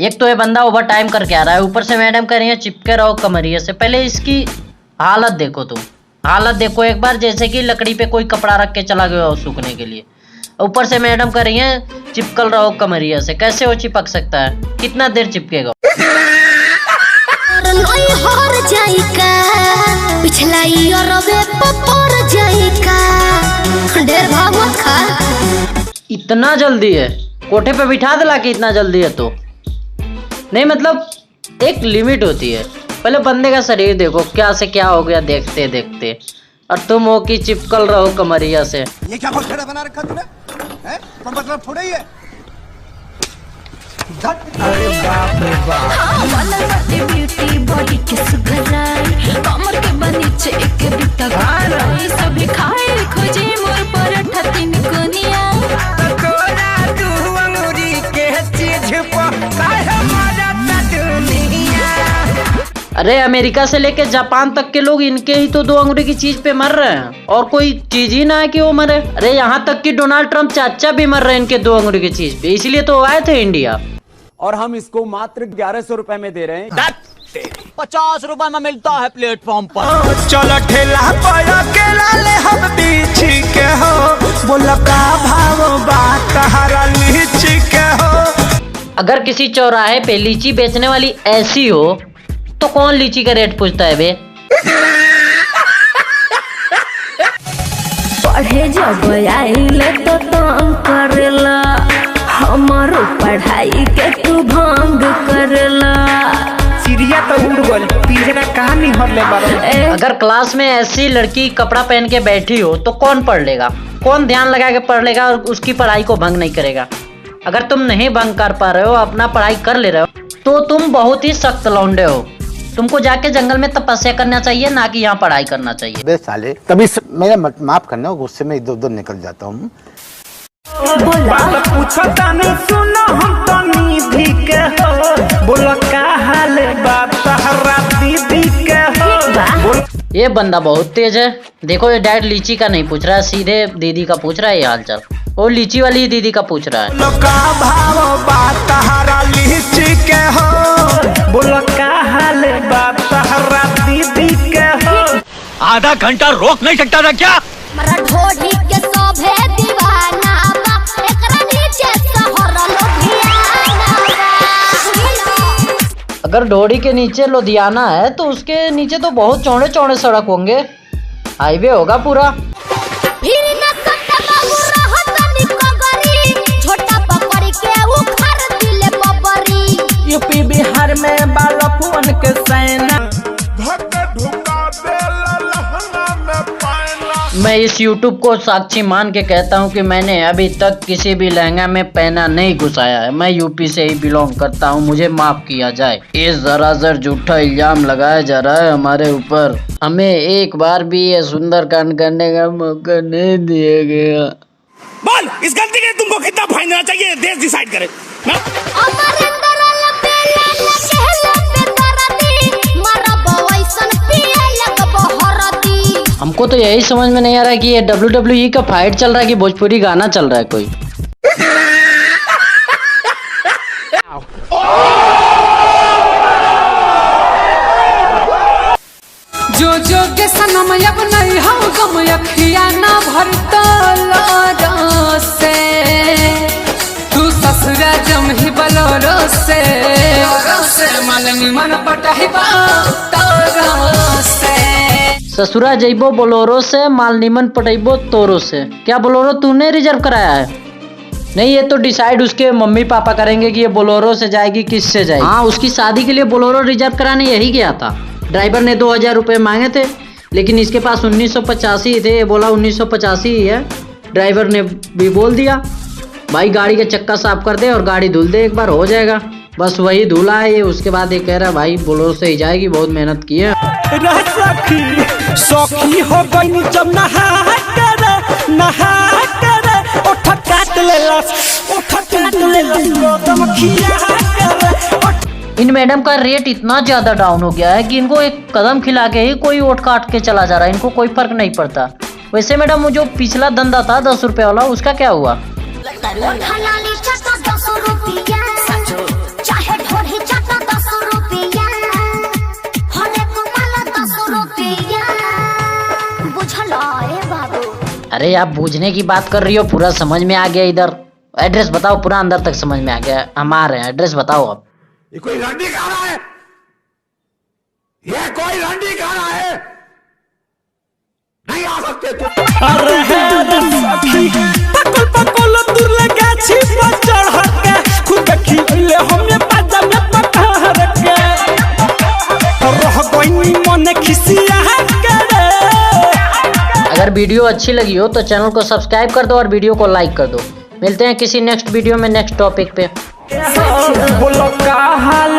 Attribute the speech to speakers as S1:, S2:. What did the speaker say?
S1: एक तो ये बंदा ओवर टाइम करके आ रहा है, ऊपर से मैडम कह रही है चिपके रहो कमरिए से। पहले इसकी हालत देखो तुम, हालत देखो एक बार, जैसे कि लकड़ी पे कोई कपड़ा रख के चला गया हो सूखने के लिए। ऊपर से मैडम कह रही है चिपकल रहो कमरिया से। कैसे वो चिपक सकता है? कितना देर चिपकेगा? इतना जल्दी है? कोठे पे बिठा दिला कि इतना जल्दी है तो नहीं, मतलब एक लिमिट होती है। पहले बंदे का शरीर देखो क्या से क्या हो गया देखते देखते, और तुम हो कि चिपकल रहो कमरिया से।
S2: ये क्या घोड़ा बना रखा तूने? हैं? तो मतलब थोड़ा ही है।
S3: अरे बाप रे बाप। हाँ, वाला ब्यूटी बॉडी के सुघराई, कमर के बनीचे एक बिता गाई, सभी खाए खोजे मोर पराठा तीन कोनिया।
S4: तोरा तू अंगूरी के चीज पर काहे मारता दुनिया।
S1: अरे अमेरिका से लेके जापान तक के लोग इनके ही तो 2 अंगुली की चीज पे मर रहे हैं, और कोई चीज ही ना है कि वो मरे। अरे यहाँ तक कि डोनाल्ड ट्रम्प चाचा भी मर रहे हैं इनके 2 अंगुली की चीज पे, इसलिए तो आए थे इंडिया।
S5: और हम इसको मात्र 1100 रुपए में दे रहे हैं।
S4: 50 रुपए में मिलता है प्लेटफॉर्म पर। चलो ठेला पर अकेला ले हम बीची के हो, बोला का भाव बात हरा लीची के हो।
S1: अगर किसी चौराहे पे लीची बेचने वाली ऐसी हो तो कौन लीची का रेट पूछता है बे?
S3: पढ़े जब आइले तो तंग करेला, हमारो पढ़ाई के तू भंग करेला।
S4: चिड़िया तो उड़ गल, पिंजरा कहाँ नहीं हरले बारो।
S1: अगर क्लास में ऐसी लड़की कपड़ा पहन के बैठी हो तो कौन पढ़ लेगा? कौन ध्यान लगा के पढ़ लेगा और उसकी पढ़ाई को भंग नहीं करेगा? अगर तुम नहीं भंग कर पा रहे हो, अपना पढ़ाई कर ले रहे हो, तो तुम बहुत ही सख्त लौंडे हो। तुमको जाके जंगल में तपस्या करना चाहिए, ना कि यहाँ पढ़ाई करना चाहिए।
S2: बे साले, तभी मेरा माफ करना, गुस्से में इधर उधर निकल जाता हूँ।
S4: बात पूछो ताने सुनो हम तो निधि के हो, बोला का हाल बात हरा दीदी के हो।
S1: ये बंदा बहुत तेज है। देखो ये डैड लीची का नहीं पूछ रहा है, सीधे दीदी का पूछ रहा है ये हालचाल। वो लीची वाली दीदी का पूछ रहा है।
S4: का भाव बात हरा लीची के हो, बोला का हाल बात हरा दीदी के हो। आधा घंटा रोक नहीं सकता था क्या?
S6: मरा ढोढ़ी के सोभे दीवाना बा, एकरा नीचे शहर लुधियाना बा।
S1: अगर ढोड़ी के नीचे लुधियाना है तो उसके नीचे तो बहुत चौड़े चौड़े सड़क होंगे, हाईवे होगा पूरा।
S6: फिर न सकता बाबू रहत निकगरी, छोटा पकड़ के उखाड़ दिले बबरी।
S4: यूपी बिहार में बालकुन के सेना
S1: मैं इस YouTube को साक्षी मान के कहता हूँ कि मैंने अभी तक किसी भी लहंगा में पहना नहीं घुसाया है। मैं यूपी से ही बिलोंग करता हूँ, मुझे माफ किया जाए। ये जराजर झूठा इल्जाम लगाया जा रहा है हमारे ऊपर। हमें एक बार भी ये सुंदर कांड करने का मौका नहीं दिया गया।
S4: बोल, इस गलती के तुमको कितना फाइन देना चाहिए, देश डिसाइड करे।
S1: हमको तो यही समझ में नहीं आ रहा है कि ये WWE का फाइट चल रहा है कि भोजपुरी गाना चल रहा है कोई।
S7: जो जो के सनम अब नहीं हम गम अखिया ना भरता से, तू ससुरा जम ही बलोरो से मालनी मन पटाही से।
S1: ससुरा जइबो बोलोरो से, माल नीमन पटैबो तोरो से। क्या बोलोरो तूने रिजर्व कराया है? नहीं, ये तो डिसाइड उसके मम्मी पापा करेंगे कि ये बोलोरो से जाएगी किससे जाएगी। हाँ, उसकी शादी के लिए बोलोरो रिजर्व कराने यही गया था। ड्राइवर ने 2000 रुपये मांगे थे, लेकिन इसके पास 1985 थे। ये बोला 1985 ही है। ड्राइवर ने भी बोल दिया भाई गाड़ी का चक्का साफ कर दे और गाड़ी धुल दे, एक बार हो जाएगा। बस वही धुला है ये। उसके बाद ये कह रहा है भाई बोलोरो से ही जाएगी, बहुत मेहनत की है।
S4: सखी हो गई जब नहा कर उठ काट
S1: इन मैडम का रेट इतना ज्यादा डाउन हो गया है कि इनको एक कदम खिला के ही कोई ओट काट के चला जा रहा है, इनको कोई फर्क नहीं पड़ता। वैसे मैडम वो जो पिछला धंधा था 10 रुपए वाला, उसका क्या हुआ?
S6: खाना लीचा तो 10 रुपया, चाहे
S1: अरे आप बूझने की बात कर रही हो, पूरा समझ में आ गया। इधर एड्रेस बताओ, पूरा अंदर तक समझ में आ गया। हम आ रहे हैं, एड्रेस बताओ आप।
S4: ये कोई रंडी खाना है? ये कोई रंडी खाना है? नहीं आ सकते तुम। अरे सखी पकल पकल दूर लगा छी पर चढ़ के खुद खिले हमें बाजा में पकड़ के रह गई मन खिसिया के।
S1: अगर वीडियो अच्छी लगी हो तो चैनल को सब्सक्राइब कर दो और वीडियो को लाइक कर दो। मिलते हैं किसी नेक्स्ट वीडियो में नेक्स्ट टॉपिक पे।
S4: बोलो का हाल